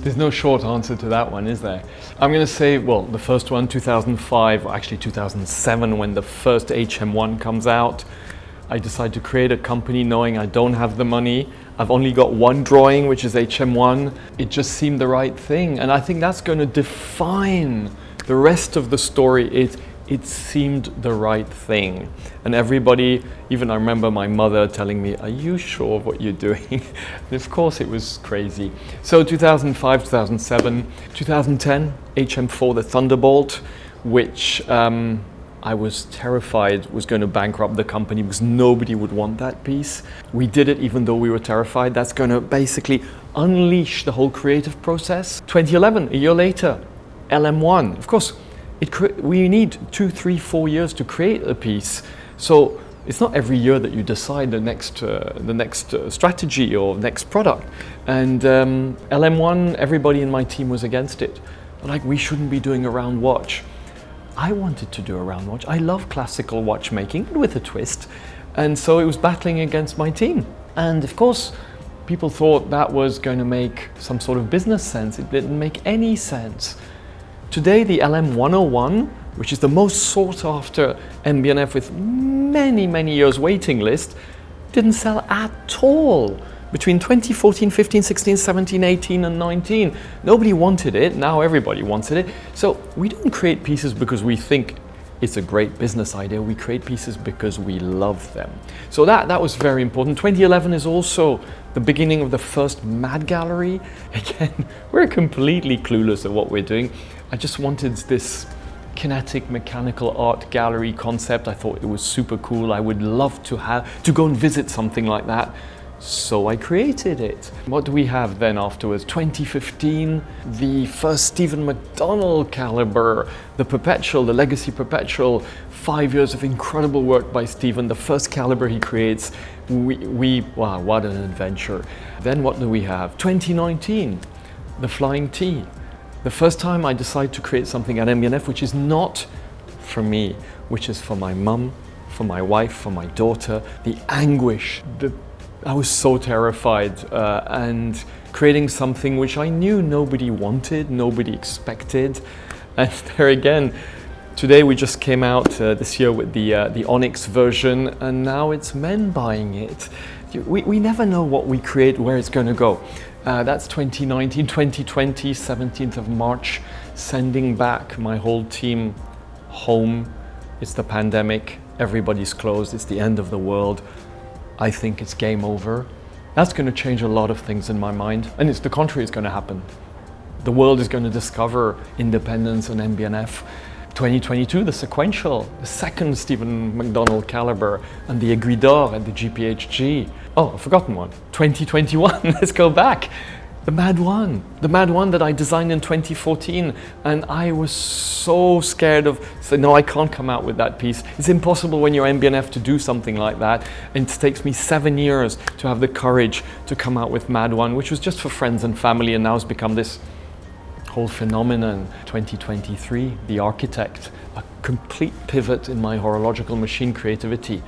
There's no short answer to that one, is there? I'm going to say, well, the first one, 2005, or actually 2007, when the first HM1 comes out. I decide to create a company knowing I don't have the money. I've only got one drawing, which is HM1. It just seemed the right thing. And I think that's going to define the rest of the story. It seemed the right thing. And everybody, even I remember my mother telling me, are you sure of what you're doing? And of course it was crazy. So 2005, 2007, 2010, HM4, the Thunderbolt, which I was terrified was going to bankrupt the company because nobody would want that piece. We did it even though we were terrified. That's going to basically unleash the whole creative process. 2011, a year later, LM1. Of course, we need 2, 3, 4 years to create a piece. So it's not every year that you decide the next strategy or next product. And LM1, everybody in my team was against it. Like, we shouldn't be doing a round watch. I wanted to do a round watch. I love classical watchmaking with a twist. And so it was battling against my team. And of course, people thought that was going to make some sort of business sense. It didn't make any sense. Today, the LM101, which is the most sought after MB&F with many, many years waiting list, didn't sell at all. Between 2014, 15, 16, 17, 18 and 19, nobody wanted it. Now everybody wanted it. So we don't create pieces because we think it's a great business idea. We create pieces because we love them. So that was very important. 2011 is also the beginning of the first Mad Gallery. Again, we're completely clueless at what we're doing. I just wanted this kinetic mechanical art gallery concept. I thought it was super cool. I would love to go and visit something like that. So I created it. What do we have then afterwards? 2015, the first Stephen McDonald caliber, the Perpetual, the Legacy Perpetual, 5 years of incredible work by Stephen, the first caliber he creates. Wow, what an adventure. Then what do we have? 2019, the Flying T. The first time I decide to create something at MB&F, which is not for me, which is for my mum, for my wife, for my daughter, the anguish, I was so terrified and creating something which I knew nobody wanted, nobody expected. And there again, today we just came out this year with the Onyx version, and now it's men buying it. We never know what we create, where it's going to go. That's 2019, 2020, 17th of March, sending back my whole team home. It's the pandemic, everybody's closed, it's the end of the world. I think it's game over. That's going to change a lot of things in my mind. And it's the contrary is going to happen. The world is going to discover independence and MB&F. 2022, the sequential, the second Stephen McDonald caliber, and the Aiguille d'Or and the GPHG. Oh, I've forgotten one. 2021, let's go back. The Mad One that I designed in 2014, and I was so scared of, so no, I can't come out with that piece. It's impossible when you're MB&F to do something like that, and it takes me 7 years to have the courage to come out with Mad One, which was just for friends and family, and now has become this whole phenomenon. 2023, The Architect, a complete pivot in my horological machine creativity,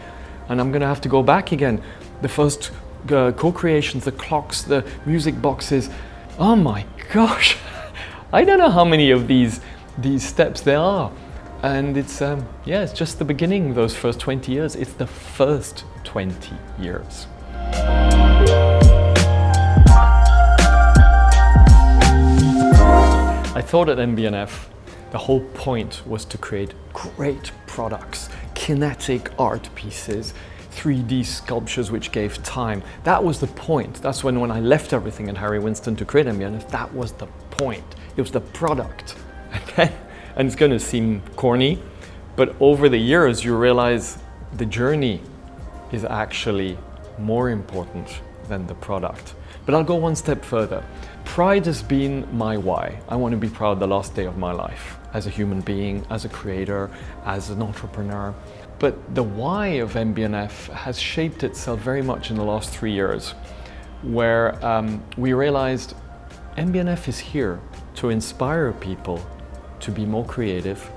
and I'm going to have to go back again. The first co-creations, the clocks, the music boxes. Oh my gosh, I don't know how many of these steps there are. And it's just the beginning, those first 20 years. It's the first 20 years. I thought at MB&F, the whole point was to create great products, kinetic art pieces, 3D sculptures which gave time. That was the point. That's when I left everything at Harry Winston to create MB&F, that was the point. It was the product. Okay? And it's going to seem corny, but over the years you realize the journey is actually more important than the product. But I'll go one step further. Pride has been my why. I want to be proud the last day of my life as a human being, as a creator, as an entrepreneur. But the why of MB&F has shaped itself very much in the last 3 years, where we realized MB&F is here to inspire people to be more creative,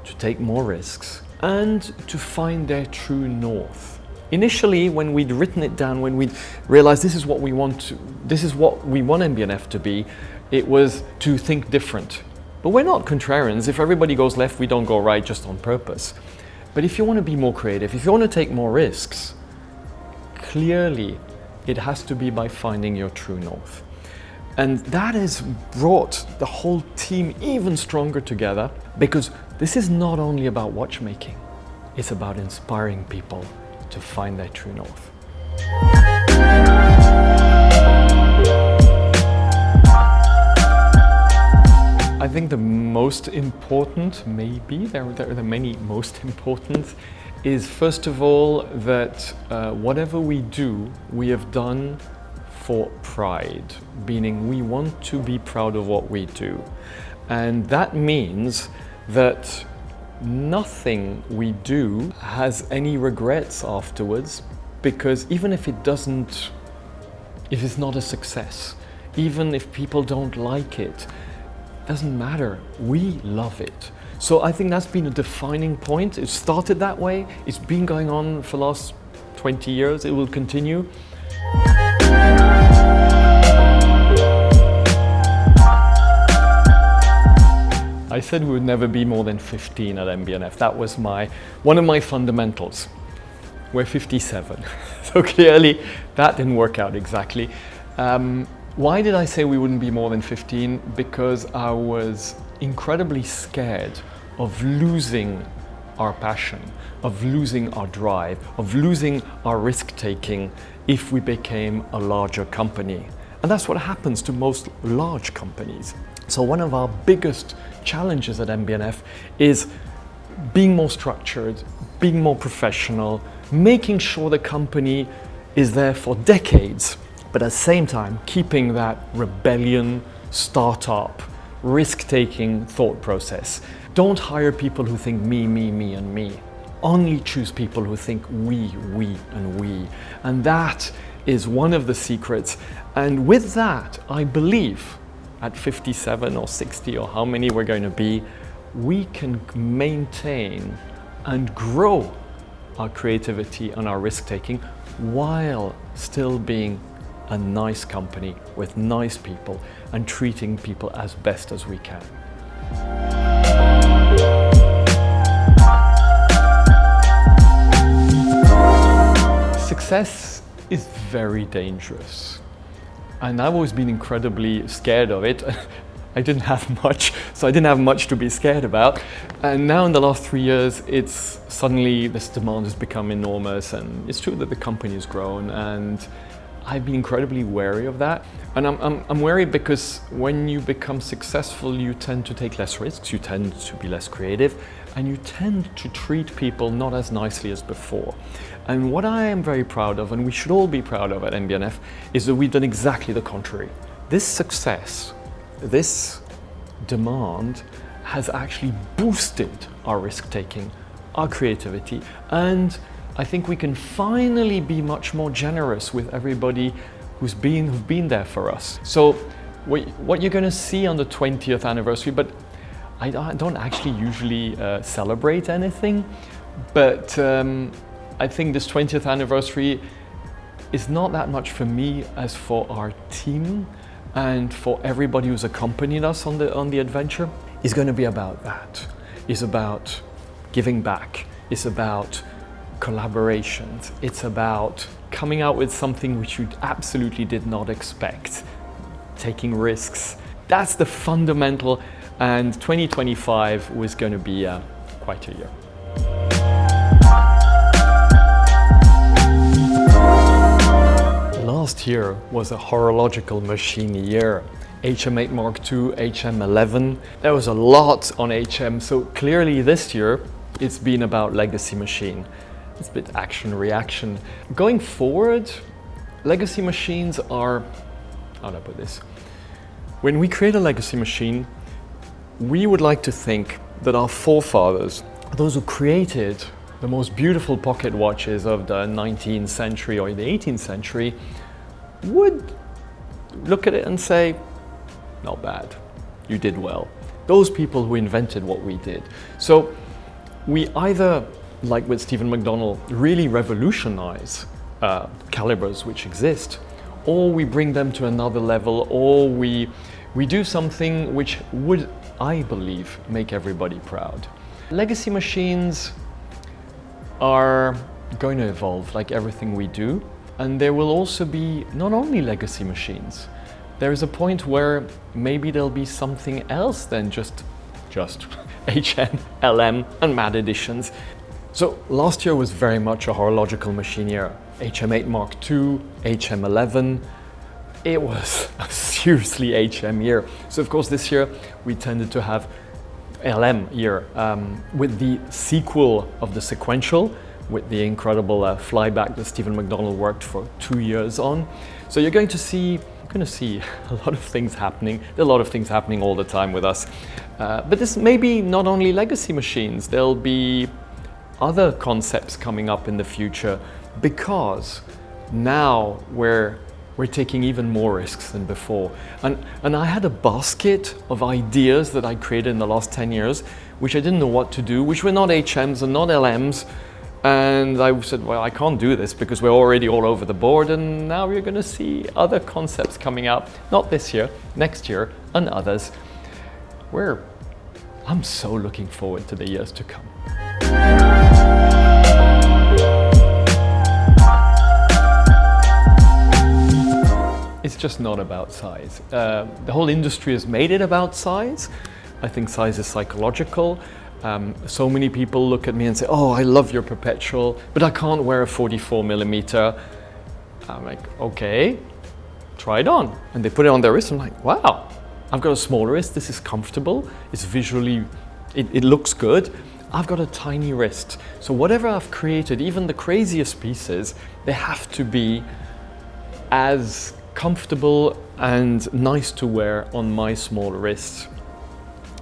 to take more risks, and to find their true north. initially, when we'd written it down, when we'd realized this is what we want MB&F to be, it was to think different. But we're not contrarians. If everybody goes left, we don't go right just on purpose. But if you want to be more creative, if you want to take more risks, clearly it has to be by finding your true north. And that has brought the whole team even stronger together, because this is not only about watchmaking, it's about inspiring people to find their true north. I think the most important, maybe, there are many most important, is first of all that whatever we do, we have done for pride, meaning we want to be proud of what we do. And that means that nothing we do has any regrets afterwards, because even if it's not a success, even if people don't like it, doesn't matter, we love it. So I think that's been a defining point. It started that way, it's been going on for the last 20 years, it will continue. I said we would never be more than 15 at MB&F. That was one of my fundamentals. We're 57, so clearly that didn't work out exactly. Why did I say we wouldn't be more than 15? Because I was incredibly scared of losing our passion, of losing our drive, of losing our risk-taking if we became a larger company. And that's what happens to most large companies. So one of our biggest challenges at MB&F is being more structured, being more professional, making sure the company is there for decades, but at the same time keeping that rebellion, startup, risk-taking thought process. Don't hire people who think me, and me. Only choose people who think we, and we. And that is one of the secrets. And with that, I believe at 57 or 60 or how many we're going to be, we can maintain and grow our creativity and our risk-taking while still being a nice company with nice people and treating people as best as we can. Success is very dangerous. And I've always been incredibly scared of it. I didn't have much, so I didn't have much to be scared about. And now in the last 3 years, it's suddenly this demand has become enormous, and it's true that the company has grown, and I've been incredibly wary of that. And I'm wary because when you become successful, you tend to take less risks, you tend to be less creative, and you tend to treat people not as nicely as before. And what I am very proud of, and we should all be proud of at MB&F, is that we've done exactly the contrary. This success, this demand has actually boosted our risk-taking, our creativity, and I think we can finally be much more generous with everybody who've been there for us. So what you're going to see on the 20th anniversary, but I don't actually usually celebrate anything, but I think this 20th anniversary is not that much for me as for our team and for everybody who's accompanied us on the adventure. It's going to be about that. It's about giving back. It's about collaborations. It's about coming out with something which you absolutely did not expect, taking risks. That's the fundamental, and 2025 was going to be quite a year. Last year was a horological machine year. HM8 Mark II, HM11. There was a lot on HM, so clearly this year it's been about legacy machine. It's a bit action reaction. Going forward, legacy machines are, how do I put this? When we create a legacy machine, we would like to think that our forefathers, those who created the most beautiful pocket watches of the 19th century or the 18th century, would look at it and say, not bad, you did well. Those people who invented what we did. So we either like with Stephen McDonnell, really revolutionize calibers which exist, or we bring them to another level, or we do something which would, I believe, make everybody proud. Legacy machines are going to evolve like everything we do, and there will also be not only legacy machines. There is a point where maybe there'll be something else than just HM, LM and MAD editions. So last year was very much a horological machine year. HM8 Mark II, HM11, it was a seriously HM year. So of course this year we tended to have LM year with the sequel of the sequential, with the incredible flyback that Stephen McDonnell worked for 2 years on. So you're going to see a lot of things happening. There are a lot of things happening all the time with us. But this may be not only legacy machines, there'll be other concepts coming up in the future, because now we're taking even more risks than before. And I had a basket of ideas that I created in the last 10 years, which I didn't know what to do, which were not HMs and not LMs. And I said, well, I can't do this because we're already all over the board, and now you're going to see other concepts coming out, not this year, next year, and others. I'm so looking forward to the years to come. It's just not about size. The whole industry has made it about size. I think size is psychological. So many people look at me and say, oh, I love your perpetual, but I can't wear a 44 millimeter. I'm like, okay, try it on. And they put it on their wrist. I'm like, wow, I've got a small wrist. This is comfortable. It's visually, it looks good. I've got a tiny wrist. So whatever I've created, even the craziest pieces, they have to be as comfortable and nice to wear on my small wrist.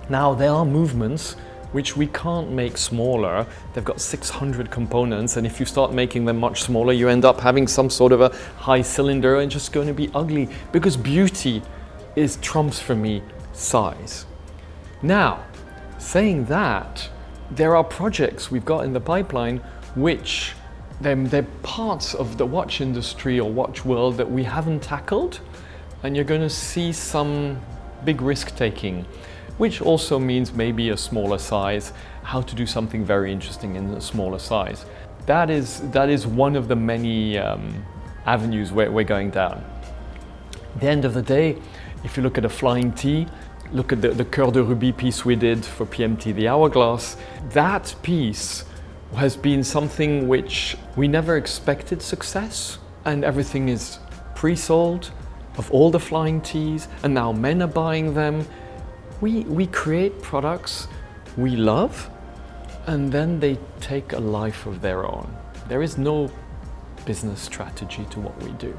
Now, there are movements which we can't make smaller. They've got 600 components, and if you start making them much smaller, you end up having some sort of a high cylinder and just going to be ugly, because beauty is trumps for me size. Now, saying that, there are projects we've got in the pipeline which they're parts of the watch industry or watch world that we haven't tackled, and you're going to see some big risk taking, which also means maybe a smaller size, how to do something very interesting in a smaller size. That is one of the many avenues where we're going down. At the end of the day, if you look at a flying T, look at the Cœur de Rubis piece we did for PMT, the Hourglass, that piece has been something which we never expected success, and everything is pre-sold of all the flying Ts, and now men are buying them. We create products we love, and then they take a life of their own. There is no business strategy to what we do.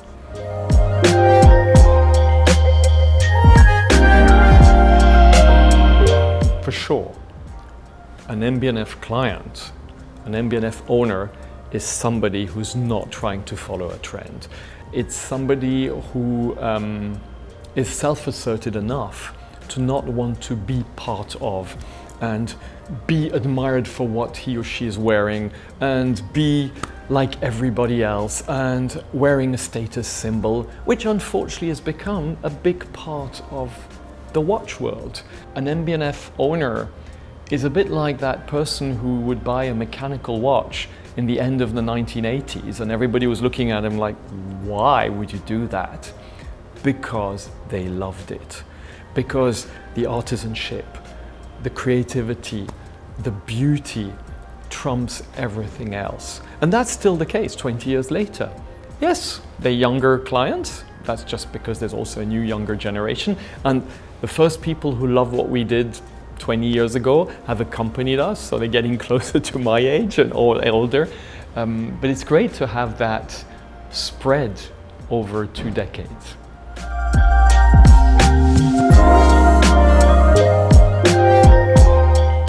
For sure, an MB&F client, an MB&F owner is somebody who's not trying to follow a trend. It's somebody who is self-asserted enough to not want to be part of and be admired for what he or she is wearing and be like everybody else and wearing a status symbol, which unfortunately has become a big part of the watch world. An MB&F owner is a bit like that person who would buy a mechanical watch in the end of the 1980s, and everybody was looking at him like, why would you do that? Because they loved it. Because the artisanship, the creativity, the beauty trumps everything else. And that's still the case 20 years later. Yes, they're younger clients. That's just because there's also a new younger generation. And the first people who love what we did 20 years ago have accompanied us, so they're getting closer to my age and all older. But it's great to have that spread over 2 decades.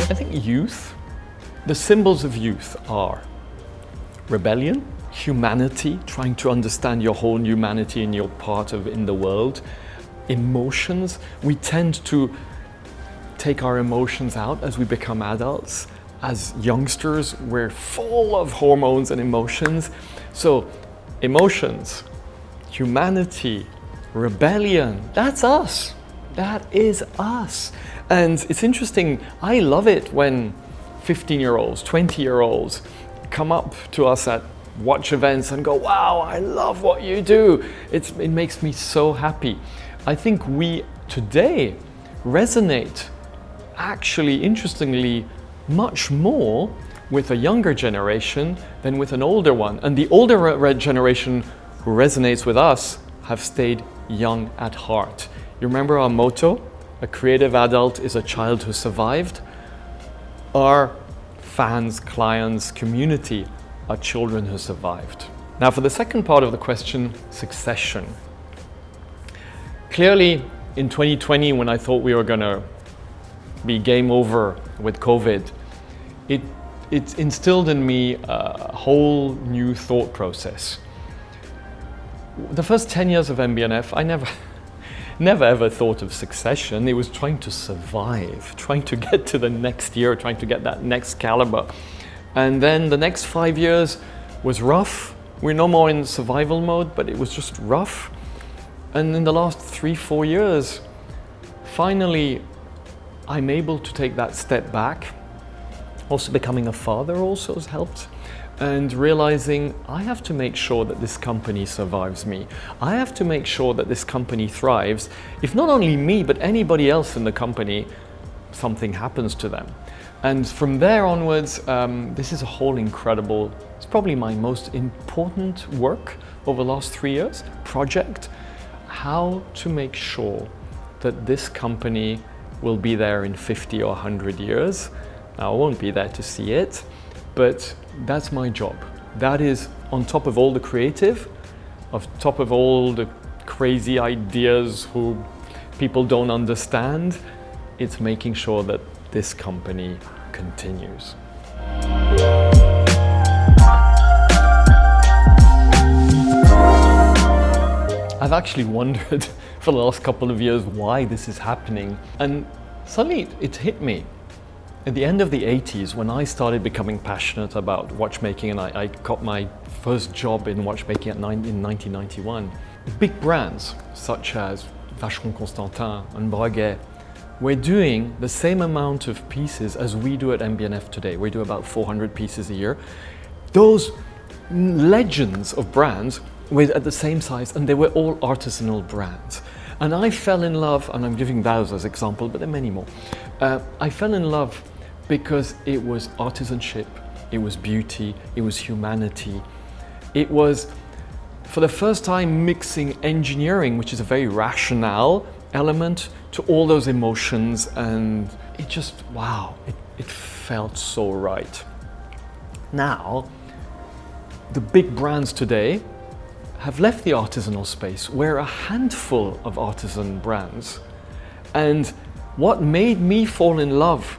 I think youth, the symbols of youth are rebellion, humanity, trying to understand your whole humanity and your part of in the world, emotions. We tend to take our emotions out as we become adults as youngsters, we're full of hormones and emotions. So emotions, humanity, rebellion, that's us. That is us. And it's interesting, I love it when 15-year-olds, 20-year-olds come up to us at watch events and go, wow, I love what you do. It makes me so happy. I think we today resonate actually, interestingly, much more with a younger generation than with an older one. And the older generation who resonates with us have stayed young at heart. You remember our motto? A creative adult is a child who survived. Our fans, clients, community are children who survived. Now for the second part of the question, succession. Clearly, in 2020, when I thought we were going to be game over with COVID, it instilled in me a whole new thought process. The first 10 years of MB&F, I never ever thought of succession. It was trying to survive, trying to get to the next year, trying to get that next caliber. And then the next 5 years was rough. We're no more in survival mode, but it was just rough. And in the last 3-4 years, finally, I'm able to take that step back. Also becoming a father also has helped. And realizing I have to make sure that this company survives me. I have to make sure that this company thrives. If not only me, but anybody else in the company, something happens to them. And from there onwards, this is a whole incredible, it's probably my most important work over the last 3 years, project, how to make sure that this company will be there in 50 or 100 years. Now, I won't be there to see it, but that's my job. That is on top of all the creative, on top of all the crazy ideas who people don't understand. It's making sure that this company continues. I've actually wondered for the last couple of years why this is happening, and suddenly it hit me. At the end of the 80s, when I started becoming passionate about watchmaking, and I got my first job in watchmaking in 1991, big brands such as Vacheron Constantin and Breguet were doing the same amount of pieces as we do at MB&F today. We do about 400 pieces a year. Those legends of brands were at the same size, and they were all artisanal brands. And I fell in love, and I'm giving those as example, but there are many more. I fell in love because it was artisanship, it was beauty, it was humanity. It was, for the first time, mixing engineering, which is a very rational element, to all those emotions, and it just, wow, it felt so right. Now, the big brands today have left the artisanal space. We're a handful of artisan brands. And what made me fall in love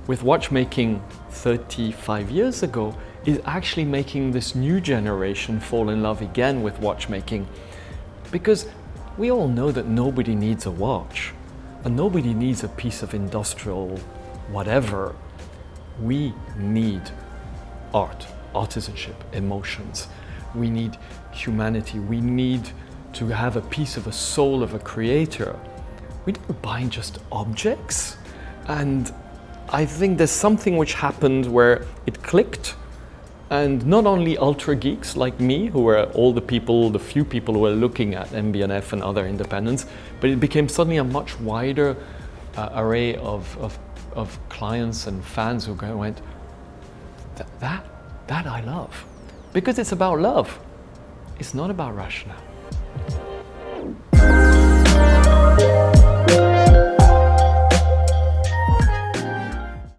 with watchmaking 35 years ago is actually making this new generation fall in love again with watchmaking. Because we all know that nobody needs a watch, and nobody needs a piece of industrial whatever. We need art, artisanship, emotions. We need humanity. We need to have a piece of a soul of a creator. We don't buy just objects. And I think there's something which happened where it clicked, and not only ultra geeks like me, who were all the people, the few people who were looking at MB&F and other independents, but it became suddenly a much wider array of clients and fans who went, that I love. Because it's about love. It's not about rationale.